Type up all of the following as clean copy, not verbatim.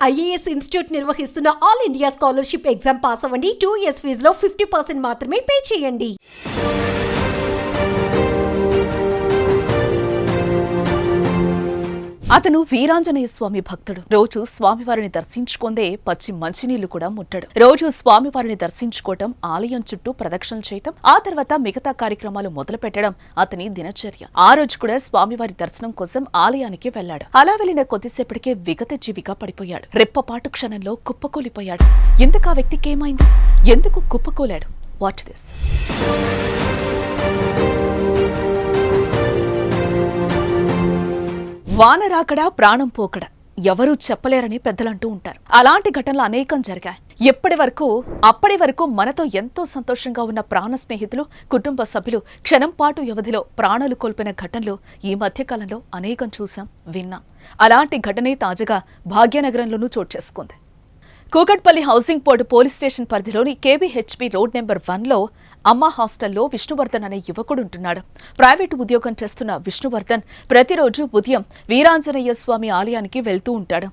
IAS institute నిర్వహిస్తున్న all India scholarship exam pass అవ్వండి. 2 years ఫీజులో 50% మాత్రమే పే చేయండి. అతను వీరాంజనేయ స్వామి భక్తుడు. రోజు స్వామివారిని దర్శించుకుందే పచ్చి మంచినీళ్లు కూడా ముట్టడు. రోజు స్వామివారిని దర్శించుకోవటం, ఆలయం చుట్టూ ప్రదక్షిణలు చేయటం, ఆ తర్వాత మిగతా కార్యక్రమాలు మొదలు పెట్టడం అతని దినచర్య. ఆ రోజు కూడా స్వామివారి దర్శనం కోసం ఆలయానికి వెళ్లాడు. అలా వెళ్లిన కొద్దిసేపటికే విగత జీవిగా పడిపోయాడు. రెప్పపాటు క్షణంలో కుప్పకూలిపోయాడు. ఇంతకా వ్యక్తికి ఏమైంది? ఎందుకు కుప్పకూలాడు? Watch this. వాన రాకడా ప్రాణం పోకడా ఎవరూ చెప్పలేరని పెద్దలంటూ ఉంటారు. అలాంటి ఘటనలు అనేకం జరిగాయి. అప్పటి వరకు మనతో ఎంతో సంతోషంగా ఉన్న ప్రాణ స్నేహితులు, కుటుంబ సభ్యులు క్షణం పాటు వ్యవధిలో ప్రాణాలు కోల్పోయిన ఘటనలు ఈ మధ్యకాలంలో అనేకం చూసాం, విన్నాం. అలాంటి ఘటనే తాజాగా భాగ్యనగరంలోనూ చోటు చేసుకుంది. Kukatpally housing board police station పరిధిలోని కేబీహెచ్పీ రోడ్ నెంబర్ 1లో అమ్మ హాస్టల్లో విష్ణువర్ధన్ అనే యువకుడుంటున్నాడు. ప్రైవేటు ఉద్యోగం చేస్తున్న విష్ణువర్ధన్ ప్రతిరోజు ఉదయం వీరాంజనేయ స్వామి ఆలయానికి వెళ్తూ ఉంటాడు.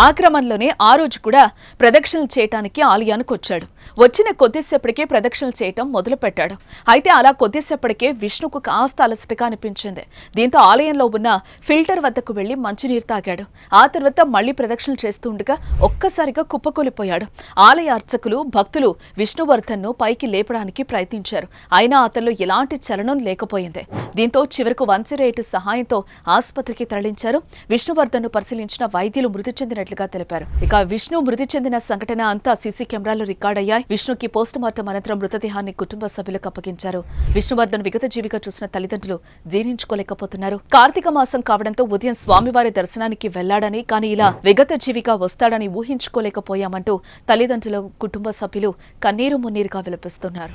ఆ క్రమంలోనే ఆ రోజు కూడా ప్రదక్షిణలు చేయటానికి ఆలయానికి వచ్చాడు. వచ్చిన కొద్దిసేపటికే ప్రదక్షిణలు చేయటం మొదలుపెట్టాడు. అయితే అలా కొద్దిసేపటికే విష్ణుకు కాస్త అలసటగా అనిపించింది. దీంతో ఆలయంలో ఉన్న ఫిల్టర్ వద్దకు వెళ్లి మంచినీరు తాగాడు. ఆ తర్వాత మళ్లీ ప్రదక్షిణలు చేస్తూ ఉండగా ఒక్కసారిగా కుప్పకూలిపోయాడు. ఆలయ అర్చకులు, భక్తులు విష్ణువర్ధన్ను పైకి లేపడానికి ప్రయత్నించారు. అయినా అతనిలో ఎలాంటి చలనం లేకపోయింది. దీంతో చివరకు 108 సహాయంతో ఆసుపత్రికి తరలించారు. విష్ణువర్ధన్ను పరిశీలించిన వైద్యులు మృతి చెందినట్లుగా తెలిపారు. ఇక విష్ణు మృతి చెందిన సంఘటన అంతా సీసీ కెమెరాలో రికార్డయ్యాయి. విష్ణుకి పోస్ట్ మార్టం అనంతరం మృతదేహాన్ని కుటుంబ సభ్యులకు అప్పగించారు. విష్ణువర్ధన్ విగత జీవిగా చూసిన తల్లిదండ్రులు జీర్ణించుకోలేకపోతున్నారు. కార్తీక మాసం కావడంతో ఉదయం స్వామివారి దర్శనానికి వెళ్లాడని, కానీ ఇలా విగత జీవిగా వస్తాడని ఊహించుకోలేకపోయామంటూ తల్లిదండ్రులు, కుటుంబ సభ్యులు కన్నీరు మున్నీరుగా విలపిస్తున్నారు.